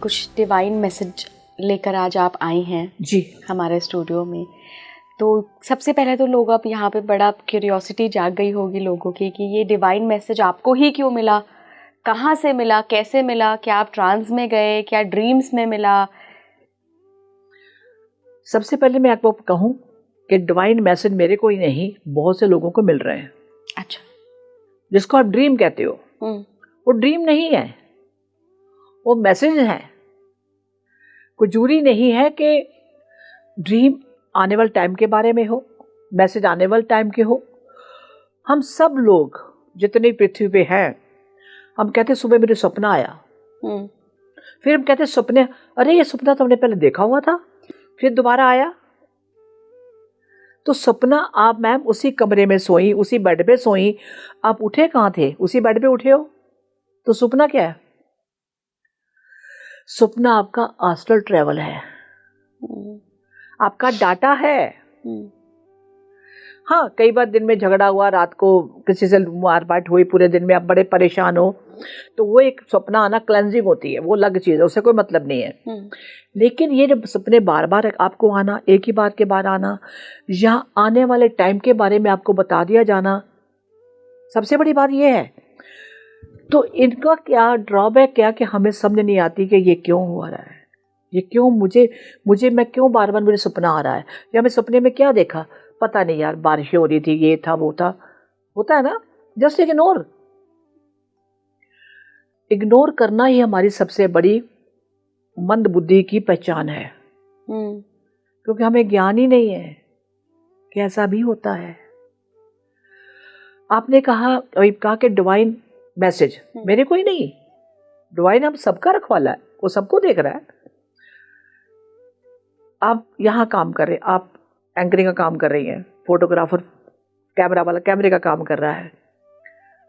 कुछ divine message लेकर आज आप आई हैं जी हमारे स्टूडियो में। तो सबसे पहले तो लोग अब यहाँ पे बड़ा क्यूरियोसिटी जाग गई होगी लोगों की कि ये डिवाइन मैसेज आपको ही क्यों मिला, कहाँ से मिला, कैसे मिला, क्या आप ट्रांस में गए, क्या ड्रीम्स में मिला? सबसे पहले मैं आपको कहूँ कि डिवाइन मैसेज मेरे को ही नहीं, बहुत से लोगों को मिल रहे हैं। अच्छा। जिसको आप ड्रीम कहते हो वो ड्रीम नहीं है, वो मैसेज है। कोई जरूरी नहीं है कि ड्रीम आने वाले टाइम के बारे में हो, मैसेज आने वाले टाइम के हो। हम सब लोग जितने पृथ्वी पे हैं, हम कहते सुबह मेरे सपना आया, फिर हम कहते सपने, अरे ये सपना तो हमने पहले देखा हुआ था, फिर दोबारा आया। तो सपना, आप मैम उसी कमरे में सोई, उसी बेड पे सोई, आप उठे कहाँ थे? उसी बेड पे उठे हो। तो सपना क्या है? सपना आपका आस्ट्रल ट्रेवल है, आपका डाटा है। हाँ, कई बार दिन में झगड़ा हुआ, रात को किसी से मारपीट हुई, पूरे दिन में आप बड़े परेशान हो, तो वो एक सपना आना क्लेंजिंग होती है, वो अलग चीज़ है, उससे कोई मतलब नहीं है। लेकिन ये जब सपने बार बार आपको आना, एक ही बार के बाद आना, या आने वाले टाइम के बारे में आपको बता दिया जाना, सबसे बड़ी बात ये है। तो इनका क्या ड्रॉबैक क्या कि हमें समझ नहीं आती कि ये क्यों हो रहा है, ये क्यों मुझे मैं क्यों बार बार मुझे सपना आ रहा है, या मैं सपने में क्या देखा, पता नहीं यार, बारिश हो रही थी, ये था वो था, होता है ना। जस्ट इग्नोर करना ही हमारी सबसे बड़ी मंद बुद्धि की पहचान है, क्योंकि हमें ज्ञान ही नहीं है कि ऐसा भी होता है। आपने कहा कि डिवाइन मैसेज मेरे को ही नहीं, डिवाइन हम सबका रखवाला है, वो सबको देख रहा है। आप यहाँ काम कर रहे हैं, आप एंकरिंग का काम कर रही हैं, फोटोग्राफर कैमरा वाला कैमरे का काम कर रहा है,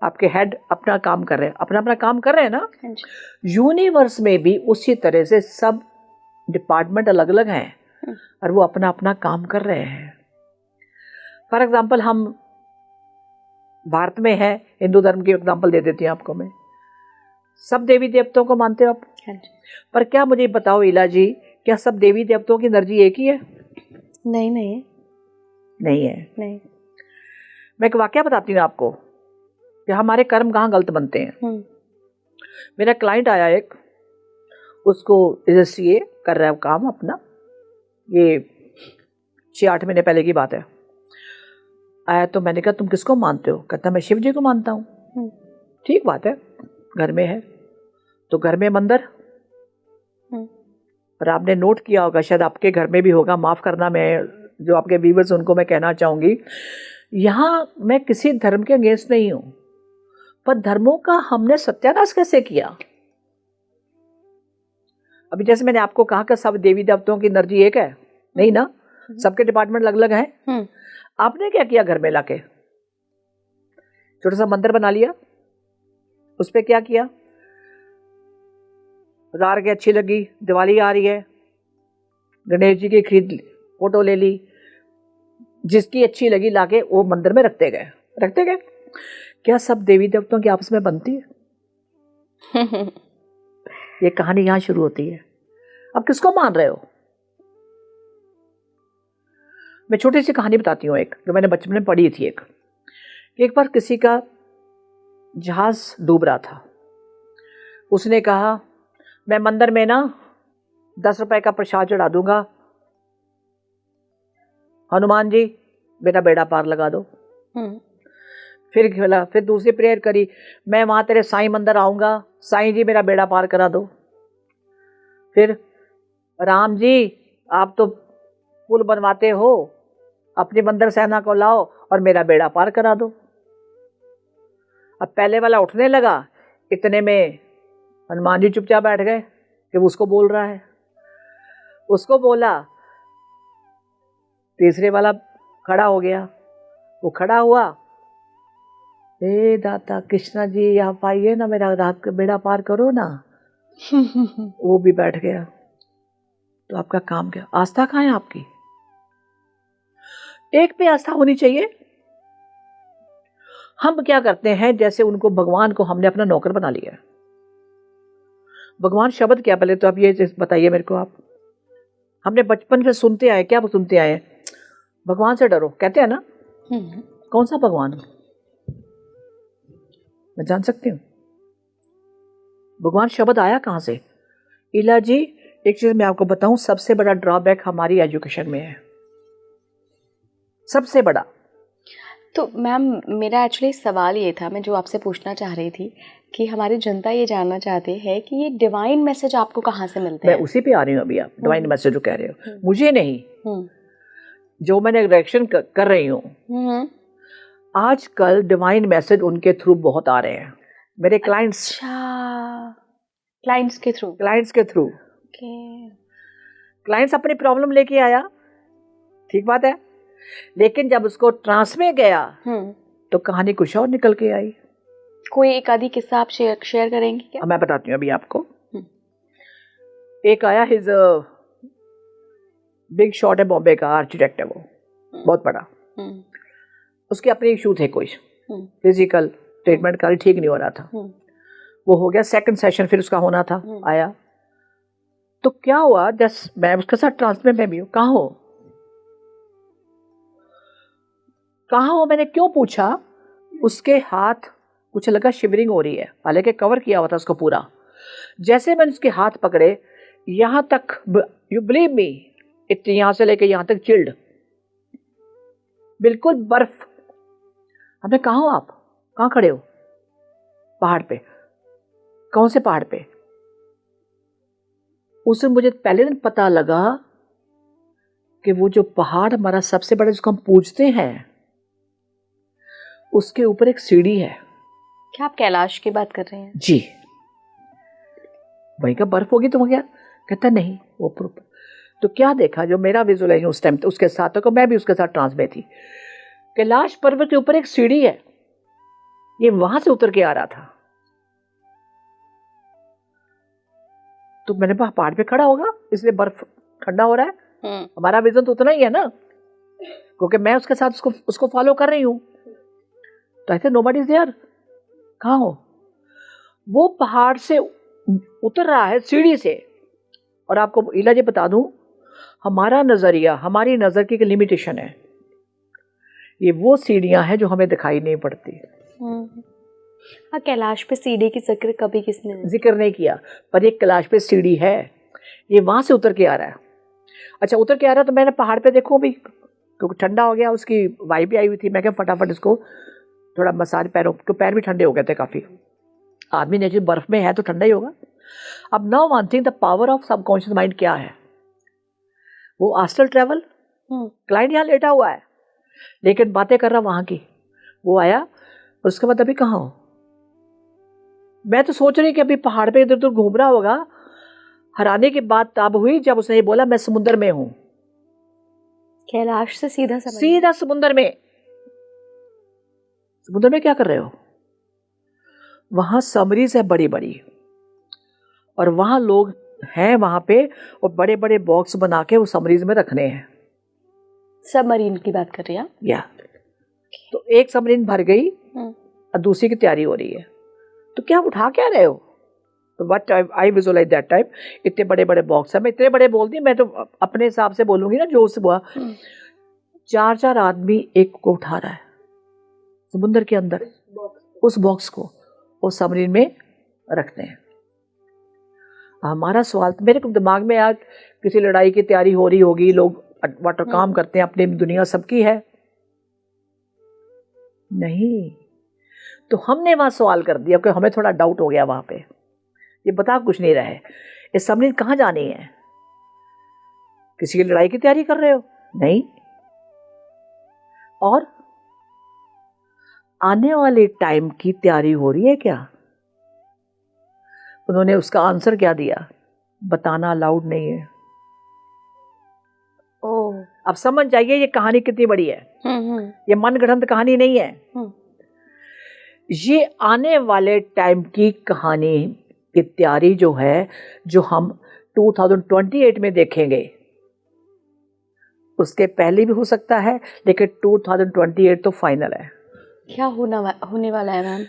आपके हेड अपना काम कर रहे हैं, अपना अपना काम कर रहे हैं ना। यूनिवर्स में भी उसी तरह से सब डिपार्टमेंट अलग अलग हैं और वो अपना अपना काम कर रहे हैं। फॉर एग्जाम्पल, हम भारत में है, हिंदू धर्म की एग्जाम्पल दे देती हूँ आपको मैं। सब देवी देवताओं को मानते हो आप? पर क्या मुझे बताओ इला जी, क्या सब देवी देवताओं की एनर्जी एक ही है? नहीं है। नहीं। मैं एक वाकया बताती हूँ आपको कि हमारे कर्म कहाँ गलत बनते हैं। मेरा क्लाइंट आया एक, उसको CA कर रहा है काम अपना, ये 6-8 महीने पहले की बात है। आया तो मैंने कहा तुम किसको मानते हो? कहता मैं शिव जी को मानता हूँ। ठीक बात है, घर में है तो घर में मंदिर। पर आपने नोट किया होगा, शायद आपके घर में भी होगा, माफ़ करना, मैं जो आपके व्यूअर्स उनको मैं कहना चाहूँगी, यहाँ मैं किसी धर्म के अगेंस्ट नहीं हूँ, पर धर्मों का हमने सत्यानाश कैसे किया? अभी जैसे मैंने आपको कहा कि सब देवी देवताओं की एनर्जी एक है, नहीं ना, सबके डिपार्टमेंट अलग अलग हैं। आपने क्या किया? घर में लाके छोटा सा मंदिर बना लिया, उस पर क्या किया, बाजार के अच्छी लगी, दिवाली आ रही है, गणेश जी की खरीद फोटो ले ली, जिसकी अच्छी लगी लाके वो मंदिर में रखते गए। क्या सब देवी देवताओं की आपस में बनती है? ये कहानी यहां शुरू होती है। अब किसको मान रहे हो? मैं छोटी सी कहानी बताती हूँ, एक जो मैंने बचपन में पढ़ी थी। एक बार किसी का जहाज डूब रहा था, उसने कहा मैं मंदिर में ना 10 रुपए का प्रसाद चढ़ा दूंगा, हनुमान जी मेरा बेड़ा पार लगा दो। फिर दूसरी प्रेयर करी, मैं वहां तेरे साईं मंदिर आऊंगा, साईं जी मेरा बेड़ा पार करा दो। फिर राम जी आप तो पुल बनवाते हो, अपनी मंदिर सेना को लाओ और मेरा बेड़ा पार करा दो। अब पहले वाला उठने लगा, इतने में हनुमान जी चुपचाप बैठ गए कि वो उसको बोल रहा है। उसको बोला, तीसरे वाला खड़ा हो गया, वो खड़ा हुआ, हे दाता कृष्णा जी आप आइए ना, मेरा रात का बेड़ा पार करो ना। वो भी बैठ गया। तो आपका काम क्या? आस्था कहाँ है आपकी? एक पे आस्था होनी चाहिए। हम क्या करते हैं, जैसे उनको, भगवान को हमने अपना नौकर बना लिया। भगवान शब्द क्या, पहले तो आप ये बताइए मेरे को। आप, हमने बचपन से सुनते आए, क्या सुनते आए? भगवान से डरो, कहते हैं ना। कौन सा भगवान? मैं जान सकती हूँ भगवान शब्द आया कहाँ से? इला जी, एक चीज मैं आपको बताऊं, सबसे बड़ा ड्रॉबैक हमारी एजुकेशन में है, सबसे बड़ा। तो मैम मेरा एक्चुअली सवाल ये था, मैं जो आपसे पूछना चाह रही थी कि हमारी जनता ये जानना चाहते हैं कि ये डिवाइन मैसेज आपको कहाँ से मिलते हैं? मैं उसी पे आ रही हूँ अभी। आप डिवाइन मैसेज जो कह रहे हो, मुझे नहीं, जो मैंने रिएक्शन कर रही हूँ, आजकल डिवाइन मैसेज उनके थ्रू बहुत आ रहे हैं, मेरे क्लाइंट्स। अच्छा, क्लाइंट्स के थ्रू? क्लाइंट्स के थ्रू। क्लाइंट्स अपनी प्रॉब्लम लेके आया, ठीक बात है, लेकिन जब उसको ट्रांस में गया तो कहानी कुछ और निकल के आई। कोई एक आधी किस्सा आप शेयर करेंगे क्या? मैं बताती हूँ अभी आपको। एक आया, हिज बिग शॉट है, बॉम्बे का आर्किटेक्ट है वो, बहुत बड़ा। उसके अपने इशू थे कुछ, फिजिकल ट्रीटमेंट का ठीक नहीं हो रहा था, वो हो गया। सेकंड सेशन फिर उसका होना था, आया तो क्या हुआ, जस्ट मैं उसके साथ ट्रांसफर में भी हूँ। कहाँ हो मैंने क्यों पूछा, उसके हाथ कुछ लगा शिवरिंग हो रही है, हालांकि कवर किया हुआ था उसको पूरा। जैसे मैंने उसके हाथ पकड़े, यहां तक, यू बिलीव मी, इतने यहां से लेके यहां तक चिल्ड, बिल्कुल बर्फ। हमें कहाँ हो आप, कहाँ खड़े हो? पहाड़ पे। कौन से पहाड़ पे? उससे मुझे पहले दिन पता लगा कि वो जो पहाड़ हमारा सबसे बड़ा जिसको हम पूजते हैं, उसके ऊपर एक सीढ़ी है। क्या आप कैलाश की बात कर रहे हैं? जी। वहीं का बर्फ होगी तो क्या? कहता नहीं, वो प्रॉपर। तो क्या देखा, जो मेरा विजुअलाइजेशन उस टाइम उसके साथ, तो मैं भी उसके साथ ट्रांस में थी। कैलाश पर्वत के ऊपर एक सीढ़ी है, ये वहां से उतर के आ रहा था। तो मैंने कहा पहाड़ पे खड़ा होगा इसलिए बर्फ ठंडा हो रहा है। हमारा विजन तो उतना ही है ना, क्योंकि मैं उसके साथ उसको फॉलो कर रही हूं। तो ऐसे नोबडी इज देयर। कहाँ हो? वो पहाड़ से उतर रहा है सीढ़ी से। और आपको इला जी बता दूं, हमारा नजरिया, हमारी नजर की एक लिमिटेशन है। ये वो सीढ़ियां हैं जो हमें दिखाई नहीं पड़ती। कैलाश पे सीढ़ी की जिक्र नहीं किया, पर ये कैलाश पे सीढ़ी है, ये वहां से उतर के आ रहा है। अच्छा, उतर के आ रहा है तो मैंने पहाड़ पे देखो भी, क्योंकि ठंडा हो गया, उसकी वाइब भी आई हुई थी। मैं क्या फटाफट इसको थोड़ा मसाज, पैरों के पैर भी ठंडे हो गए थे काफी। आदमी ने जो बर्फ में है तो ठंडा ही होगा। अब now one thing, the power of subconscious mind क्या है। वो आस्ट्रल ट्रेवल, क्लाइंट यहाँ लेटा हुआ है लेकिन बातें कर रहा वहां की। वो आया और उसके बाद अभी कहाँ हो? मैं तो सोच रही कि अभी पहाड़ पे इधर उधर घूम रहा होगा। हराने की बात तब हुई जब उसने बोला मैं समुद्र में हूं। कैलाश से सीधा समुद्र में। समुद्र में क्या कर रहे हो? वहां सबमरीज है बड़ी बड़ी, और वहां लोग हैं वहां पे, और बड़े बड़े बॉक्स बना के वो सबमरीज में रखने हैं। सबमरीन की बात कर रही हैं? या तो एक सबमरीन भर गई और दूसरी की तैयारी हो रही है। तो क्या आप उठा क्या रहे हो? तो what I visualise that time, इतने बड़े बड़े बॉक्स है। मैं इतने बड़े बोल दी, मैं तो अपने हिसाब से बोलूंगी ना जो उससे हुआ। 4 आदमी एक को उठा रहा है समुद्र के अंदर, उस बॉक्स को वो सबमरीन में रखते हैं। हमारा सवाल मेरे दिमाग में, आज किसी लड़ाई की तैयारी हो रही होगी, लोग वाटर काम करते हैं, अपनी दुनिया सबकी है। नहीं, तो हमने वहां सवाल कर दिया कि हमें थोड़ा डाउट हो गया वहां पे। ये बता कुछ नहीं रहे, ये सबमरीन कहाँ जानी है? किसी की लड़ाई की तैयारी कर रहे हो? नहीं। और आने वाले टाइम की तैयारी हो रही है क्या? उन्होंने उसका आंसर क्या दिया? बताना अलाउड नहीं है। ओह, अब समझ जाइए ये कहानी कितनी बड़ी है। ये मनगढ़ंत कहानी नहीं है। ये आने वाले टाइम की कहानी की तैयारी जो है, जो हम 2028 में देखेंगे, उसके पहले भी हो सकता है, लेकिन 2028 तो फाइनल है। क्या होने वाला है मैम?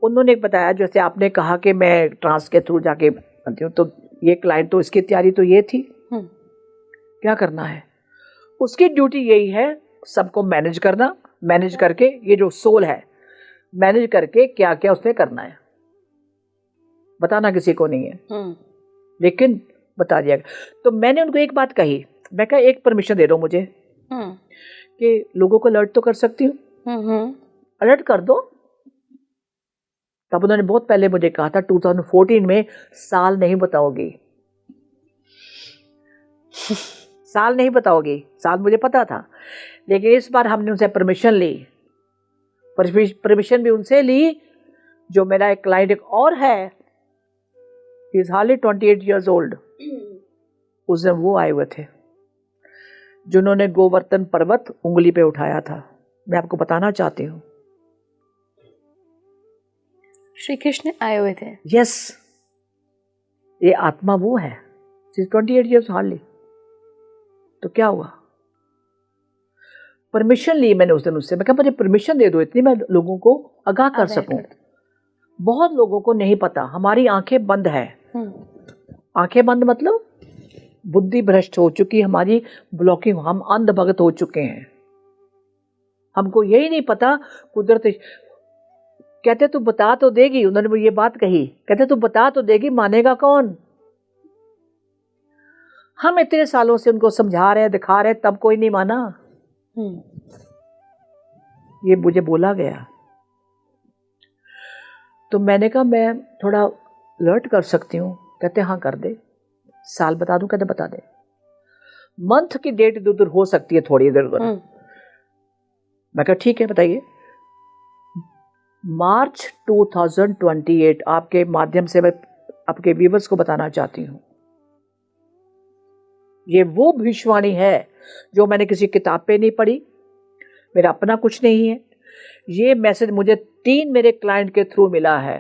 उन्होंने बताया, जैसे आपने कहा कि मैं ट्रांस के थ्रू जाके बनती हूँ, तो ये क्लाइंट तो इसकी तैयारी तो ये थी, क्या करना है, उसकी ड्यूटी यही है सबको मैनेज करना, मैनेज करके ये जो सोल है मैनेज करके क्या क्या उसने करना है, बताना किसी को नहीं है, लेकिन बता दिया। तो मैंने उनको एक बात कही, मैं कहा एक परमिशन दे दो मुझे कि लोगों को अलर्ट तो कर सकती हूँ, अलर्ट कर दो। तब उन्होंने बहुत पहले मुझे कहा था 2014 में, साल नहीं बताओगी, साल नहीं बताओगी, साल मुझे पता था, लेकिन इस बार हमने उनसे परमिशन ली, परमिशन भी उनसे ली जो मेरा एक क्लाइंट एक और है, he is hardly 28 years old। उस दिन वो आए हुए थे जिन्होंने गोवर्धन पर्वत उंगली पे उठाया था। मैं आपको बताना चाहती हूँ, श्री कृष्ण आए हुए थे। यस, ये आत्मा वो है, 28 years हार्डली। तो क्या हुआ, परमिशन ली मैंने उस दिन उससे, मैं कहा मुझे परमिशन दे दो इतनी, मैं लोगों को आगाह कर सकूं। बहुत लोगों को नहीं पता, हमारी आंखें बंद है, आंखें बंद मतलब बुद्धि भ्रष्ट हो चुकी, हमारी ब्लॉकिंग, हम अंध भगत हो चुके हैं, हमको यही नहीं पता। कुदरत कहते तू बता तो देगी, उन्होंने मुझे ये बात कही, कहते तू बता तो देगी, मानेगा कौन। हम इतने सालों से उनको समझा रहे हैं, दिखा रहे हैं, तब कोई नहीं माना। ये मुझे बोला गया, तो मैंने कहा मैं थोड़ा अलर्ट कर सकती हूँ, कहते हाँ कर दे, साल बता दूं, कहते बता दे, मंथ की डेट इधर उधर हो सकती है, थोड़ी इधर उधर। मैं कहा ठीक है बताइए। मार्च 2028, आपके माध्यम से मैं आपके व्यूअर्स को बताना चाहती हूँ, ये वो भविष्यवाणी है जो मैंने किसी किताब पे नहीं पढ़ी, मेरा अपना कुछ नहीं है, ये मैसेज मुझे 3 मेरे क्लाइंट के थ्रू मिला है।